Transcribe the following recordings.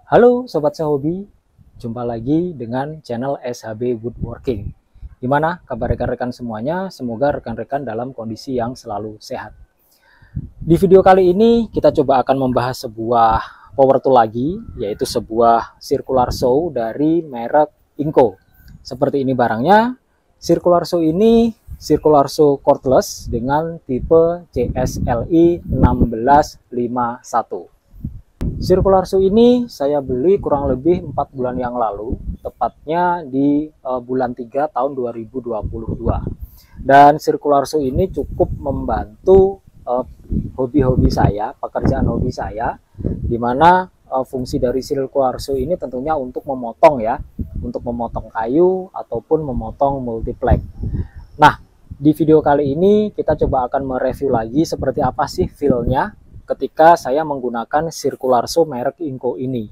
Halo Sobat Sehobi, jumpa lagi dengan channel SHB Woodworking. Gimana kabar rekan-rekan semuanya? Semoga rekan-rekan dalam kondisi yang selalu sehat. Di video kali ini kita coba akan membahas sebuah power tool lagi, yaitu sebuah circular saw dari merek Inco. Seperti ini barangnya. Circular saw ini circular saw cordless dengan tipe CSLI 1651. Circular saw ini saya beli kurang lebih 4 bulan yang lalu, tepatnya di bulan 3 tahun 2022. Dan circular saw ini cukup membantu hobi-hobi saya, pekerjaan hobi saya, di mana fungsi dari circular saw ini tentunya untuk memotong ya, untuk memotong kayu ataupun memotong multiplex. Nah, di video kali ini kita coba akan mereview lagi seperti apa sih feel-nya ketika saya menggunakan circular saw merek Inco ini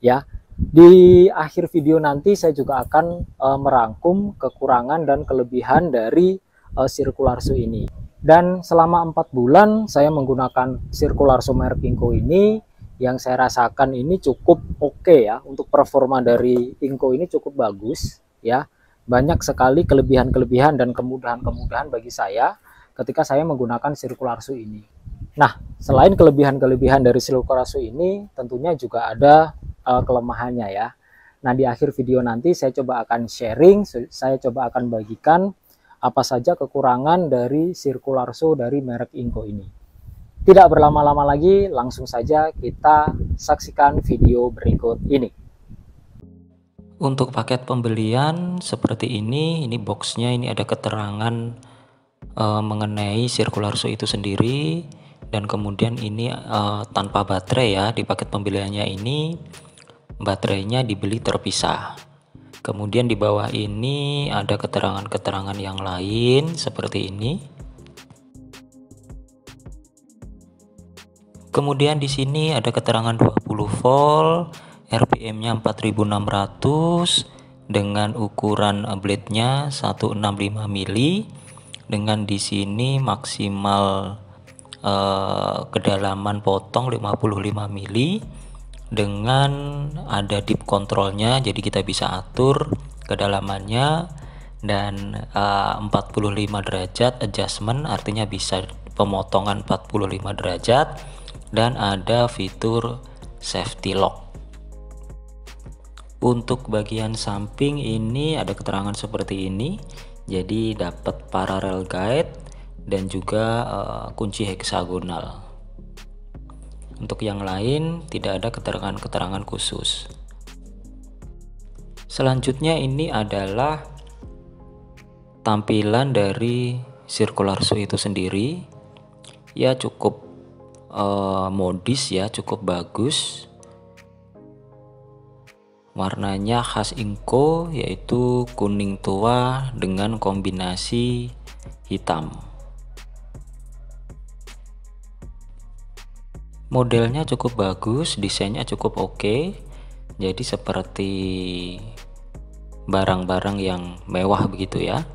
ya. Di akhir video nanti saya juga akan merangkum kekurangan dan kelebihan dari circular saw ini. Dan selama 4 bulan saya menggunakan circular saw merek Inco ini, yang saya rasakan ini cukup oke ya. Untuk performa dari Inco ini cukup bagus ya. Banyak sekali kelebihan-kelebihan dan kemudahan-kemudahan bagi saya ketika saya menggunakan circular saw ini. Nah, selain kelebihan-kelebihan dari circular saw ini, tentunya juga ada kelemahannya ya. Nah, di akhir video nanti saya coba akan sharing, saya coba akan bagikan apa saja kekurangan dari circular saw dari merek Inco ini. Tidak berlama-lama lagi, langsung saja kita saksikan video berikut ini. Untuk paket pembelian seperti ini boxnya ini ada keterangan mengenai circular saw itu sendiri. Dan kemudian ini tanpa baterai ya, di paket pembeliannya ini baterainya dibeli terpisah. Kemudian di bawah ini ada keterangan-keterangan yang lain seperti ini. Kemudian di sini ada keterangan 20 volt, RPM-nya 4600 dengan ukuran blade-nya 165 mili, dengan di sini maksimal kedalaman potong 55 mili, dengan ada deep controlnya, jadi kita bisa atur kedalamannya, dan 45 derajat adjustment, artinya bisa pemotongan 45 derajat, dan ada fitur safety lock. Untuk bagian samping ini ada keterangan seperti ini, jadi dapat parallel guide dan juga kunci heksagonal. Untuk yang lain tidak ada keterangan-keterangan khusus. Selanjutnya ini adalah tampilan dari circular saw itu sendiri. Ya cukup modis ya, cukup bagus. Warnanya khas Inco, yaitu kuning tua dengan kombinasi hitam. Modelnya cukup bagus, desainnya cukup oke. Jadi seperti barang-barang yang mewah begitu ya.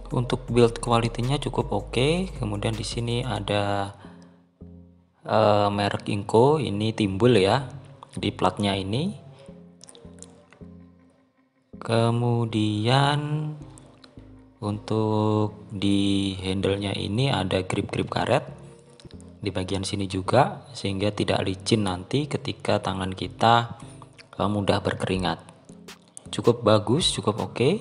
Untuk build quality-nya cukup oke. Kemudian di sini ada merek Inco, ini timbul ya di platnya ini. Kemudian untuk di handle-nya ini ada grip-grip karet di bagian sini juga, sehingga tidak licin nanti ketika tangan kita mudah berkeringat. Cukup bagus, cukup oke.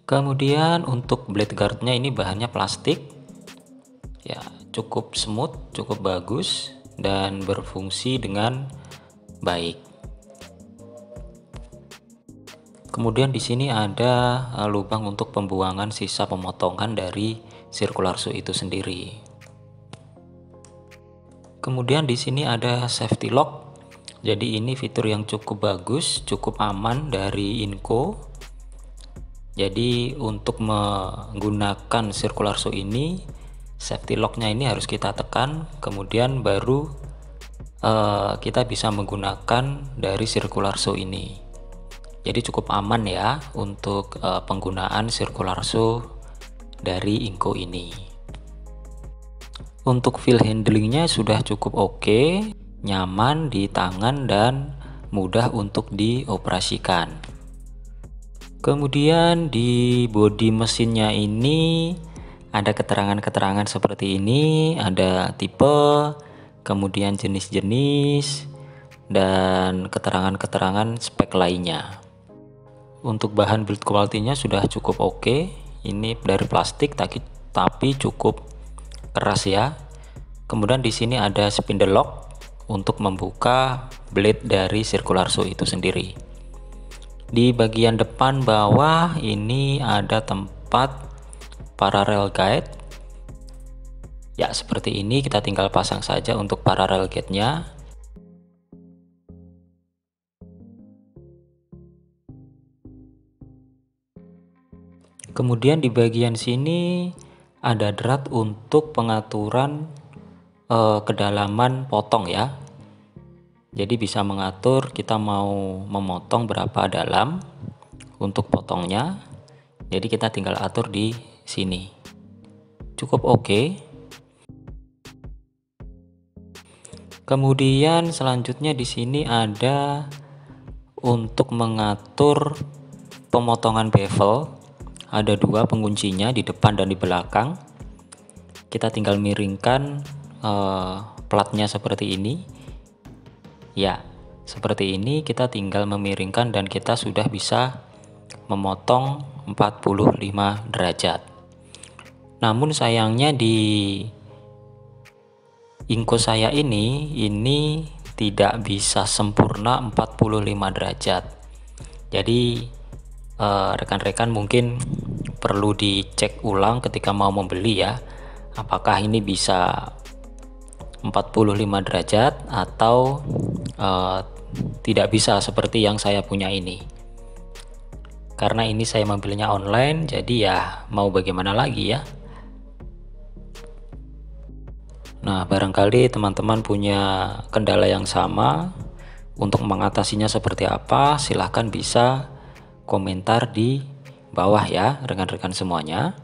Kemudian untuk blade guardnya ini bahannya plastik ya, cukup smooth, cukup bagus dan berfungsi dengan baik. Kemudian di sini ada lubang untuk pembuangan sisa pemotongan dari circular saw itu sendiri. Kemudian di sini ada safety lock. Jadi ini fitur yang cukup bagus, cukup aman dari Inco. Jadi untuk menggunakan circular saw ini, safety locknya ini harus kita tekan, kemudian baru kita bisa menggunakan dari circular saw ini. Jadi cukup aman ya untuk penggunaan circular saw dari Inco ini. Untuk feel handlingnya sudah cukup oke, nyaman di tangan dan mudah untuk dioperasikan. Kemudian di bodi mesinnya ini ada keterangan-keterangan seperti ini, ada tipe, kemudian jenis-jenis, dan keterangan-keterangan spek lainnya. Untuk bahan build quality-nya sudah cukup oke. Ini dari plastik tapi cukup keras ya. Kemudian di sini ada spindle lock untuk membuka blade dari circular saw itu sendiri. Di bagian depan bawah ini ada tempat parallel guide. Ya, seperti ini, kita tinggal pasang saja untuk parallel guide-nya. Kemudian di bagian sini ada drat untuk pengaturan kedalaman potong ya. Jadi bisa mengatur kita mau memotong berapa dalam untuk potongnya. Jadi kita tinggal atur di sini. Cukup oke. Kemudian selanjutnya di sini ada untuk mengatur pemotongan bevel. Ada dua penguncinya di depan dan di belakang. Kita tinggal miringkan platnya seperti ini. Ya, seperti ini kita tinggal memiringkan dan kita sudah bisa memotong 45 derajat. Namun sayangnya di Inco saya ini tidak bisa sempurna 45 derajat. Jadi rekan-rekan mungkin perlu dicek ulang ketika mau membeli ya, apakah ini bisa 45 derajat atau tidak bisa seperti yang saya punya ini. Karena ini saya membelinya online, jadi ya mau bagaimana lagi ya. Nah, barangkali teman-teman punya kendala yang sama. Untuk mengatasinya seperti apa, silahkan bisa komentar di bawah ya rekan-rekan semuanya.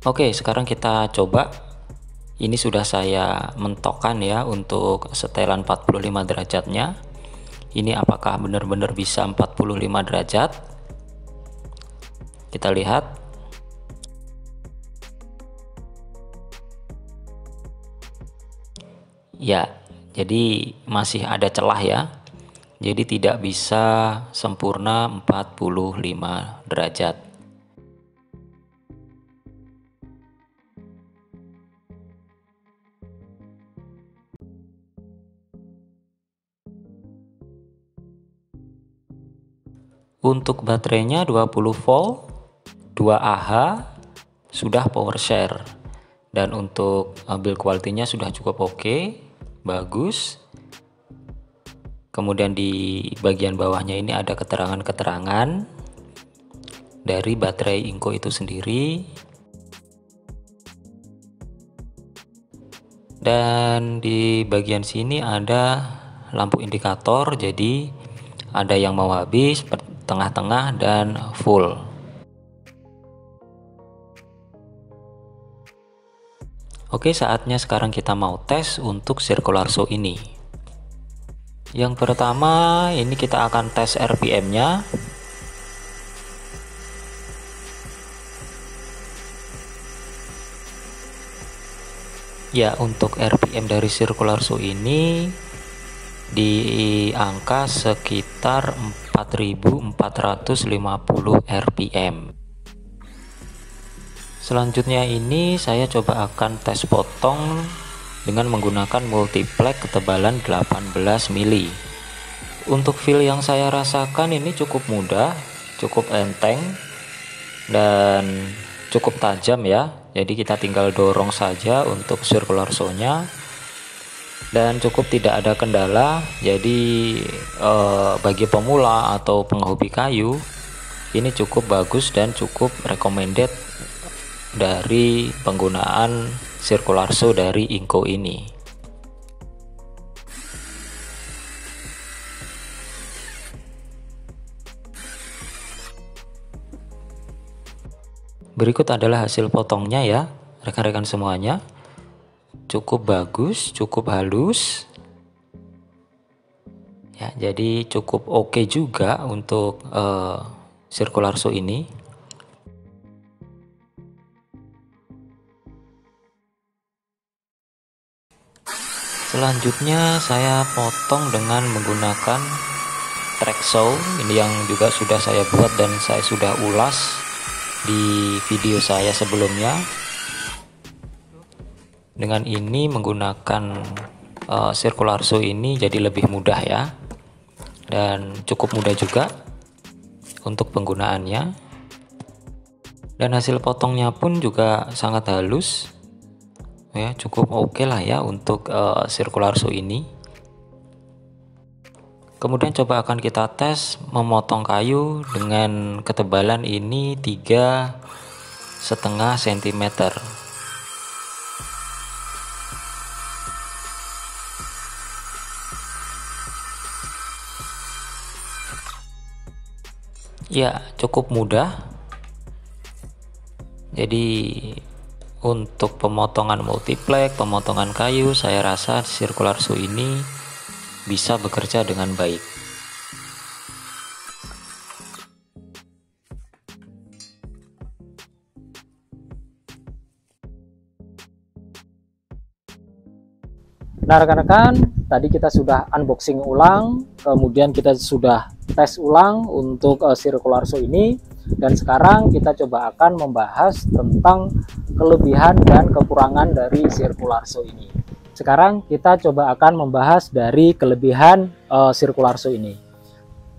Oke, sekarang kita coba. Ini sudah saya mentokkan ya untuk setelan 45 derajatnya. Ini apakah benar-benar bisa 45 derajat? Kita lihat. Ya, jadi masih ada celah ya. Jadi tidak bisa sempurna 45 derajat. Untuk baterainya 20 volt, 2Ah, sudah power share. Dan untuk build quality-nya sudah cukup oke, bagus. Kemudian di bagian bawahnya ini ada keterangan-keterangan dari baterai Inco itu sendiri. Dan di bagian sini ada lampu indikator, jadi ada yang mau habis, tengah-tengah, dan full. Oke, saatnya sekarang kita mau tes untuk circular saw ini. Yang pertama, ini kita akan tes RPM-nya. Ya, untuk RPM dari circular saw ini di angka sekitar 4450 RPM. Selanjutnya ini saya coba akan tes potong dengan menggunakan multiplex ketebalan 18 mili. Untuk feel yang saya rasakan ini cukup mudah, cukup enteng, dan cukup tajam ya. Jadi kita tinggal dorong saja untuk circular saw-nya. Dan cukup tidak ada kendala. Jadi bagi pemula atau penghobi kayu ini cukup bagus dan cukup recommended dari penggunaan sirkularso dari Inco ini. Berikut adalah hasil potongnya ya, rekan-rekan semuanya. Cukup bagus, cukup halus. Ya, jadi cukup oke juga untuk sirkularso ini. Selanjutnya saya potong dengan menggunakan track saw. Ini yang juga sudah saya buat dan saya sudah ulas di video saya sebelumnya. Dengan ini menggunakan sirkularso ini jadi lebih mudah ya, dan cukup mudah juga untuk penggunaannya, dan hasil potongnya pun juga sangat halus ya, cukup oke lah ya untuk sirkularso ini. Kemudian coba akan kita tes memotong kayu dengan ketebalan ini 3,5 cm. Ya, cukup mudah. Jadi untuk pemotongan multiplek, pemotongan kayu, saya rasa sirkularso ini bisa bekerja dengan baik. Nah rekan-rekan, tadi kita sudah unboxing ulang, kemudian kita sudah tes ulang untuk sirkularso ini, dan sekarang kita coba akan membahas tentang kelebihan dan kekurangan dari sirkularso ini. Sekarang kita coba akan membahas dari kelebihan sirkularso ini.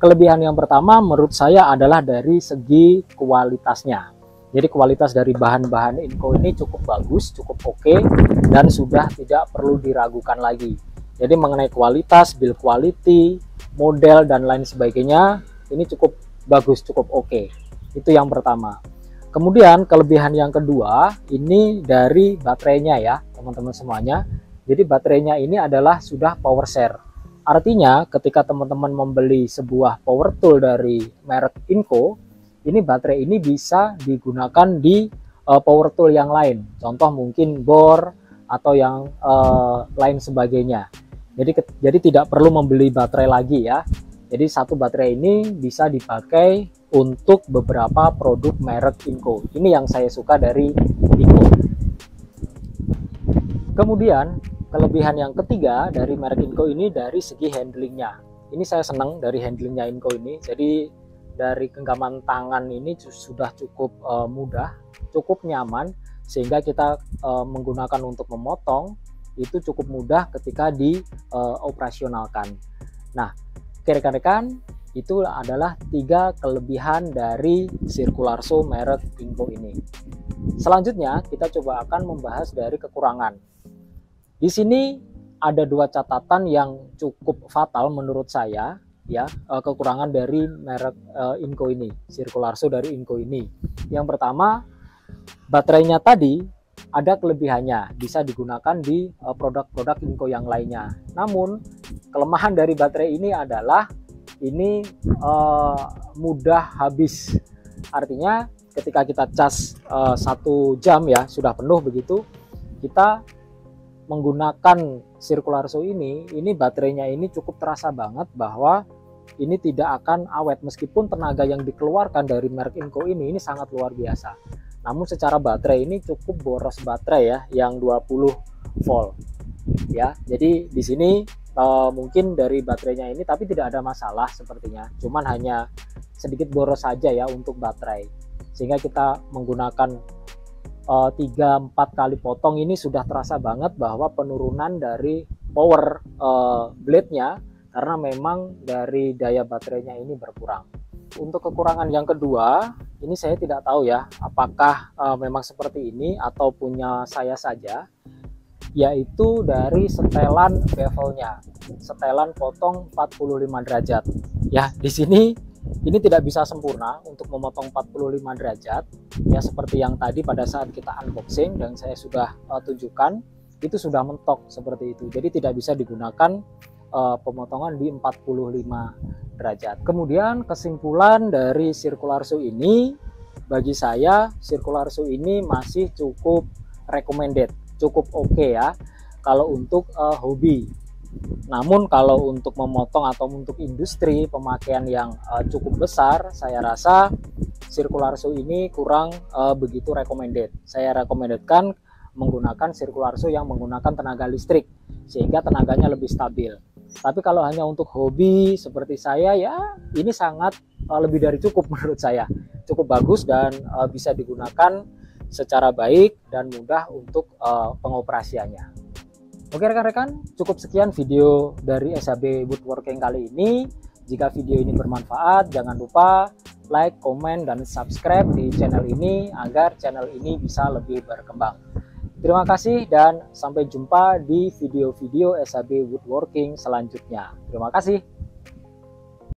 Kelebihan yang pertama menurut saya adalah dari segi kualitasnya. Jadi kualitas dari bahan-bahan Inco ini cukup bagus, cukup oke, dan sudah tidak perlu diragukan lagi. Jadi mengenai kualitas, build quality, model, dan lain sebagainya, ini cukup bagus, cukup oke. Itu yang pertama. Kemudian kelebihan yang kedua, ini dari baterainya ya teman-teman semuanya. Jadi baterainya ini adalah sudah power share. Artinya ketika teman-teman membeli sebuah power tool dari merek Inco, ini baterai ini bisa digunakan di power tool yang lain, contoh mungkin bor atau yang lain sebagainya. Jadi tidak perlu membeli baterai lagi ya. Jadi satu baterai ini bisa dipakai untuk beberapa produk merek Inco. Ini yang saya suka dari Inco. Kemudian kelebihan yang ketiga dari merek Inco ini dari segi handlingnya. Ini saya senang dari handlingnya Inco ini. Jadi dari genggaman tangan ini sudah cukup mudah, cukup nyaman, sehingga kita menggunakan untuk memotong itu cukup mudah ketika dioperasionalkan. Nah, rekan-rekan, itu adalah 3 kelebihan dari sirkularso merek Inco ini. Selanjutnya kita coba akan membahas dari kekurangan. Di sini ada 2 catatan yang cukup fatal menurut saya. Ya, kekurangan dari merek Inco ini, sirkularso dari Inco ini. Yang pertama, baterainya tadi ada kelebihannya, bisa digunakan di produk-produk Inco yang lainnya. Namun kelemahan dari baterai ini adalah ini mudah habis. Artinya ketika kita cas 1 jam ya sudah penuh begitu, kita menggunakan sirkularso ini baterainya ini cukup terasa banget bahwa ini tidak akan awet, meskipun tenaga yang dikeluarkan dari merek Inco ini sangat luar biasa. Namun secara baterai ini cukup boros baterai ya, yang 20 volt ya. Jadi di sini mungkin dari baterainya ini tapi tidak ada masalah sepertinya, cuman hanya sedikit boros saja ya untuk baterai, sehingga kita menggunakan 3-4 kali potong ini sudah terasa banget bahwa penurunan dari power blade-nya, karena memang dari daya baterainya ini berkurang. Untuk kekurangan yang kedua, ini saya tidak tahu ya apakah memang seperti ini atau punya saya saja, yaitu dari setelan bevelnya, setelan potong 45 derajat. Ya, di sini Ini tidak bisa sempurna untuk memotong 45 derajat ya, seperti yang tadi pada saat kita unboxing dan saya sudah tunjukkan, itu sudah mentok seperti itu. Jadi tidak bisa digunakan pemotongan di 45 derajat. Kemudian kesimpulan dari circular saw ini, bagi saya circular saw ini masih cukup recommended, cukup oke ya kalau untuk hobi. Namun kalau untuk memotong atau untuk industri pemakaian yang cukup besar, saya rasa circular saw ini kurang begitu recommended. Saya rekomendasikan menggunakan circular saw yang menggunakan tenaga listrik sehingga tenaganya lebih stabil. Tapi kalau hanya untuk hobi seperti saya, ya ini sangat lebih dari cukup menurut saya. Cukup bagus dan bisa digunakan secara baik dan mudah untuk pengoperasiannya. Oke rekan-rekan, cukup sekian video dari SHB Woodworking kali ini. Jika video ini bermanfaat, jangan lupa like, komen, dan subscribe di channel ini agar channel ini bisa lebih berkembang. Terima kasih dan sampai jumpa di video-video SHB Woodworking selanjutnya. Terima kasih.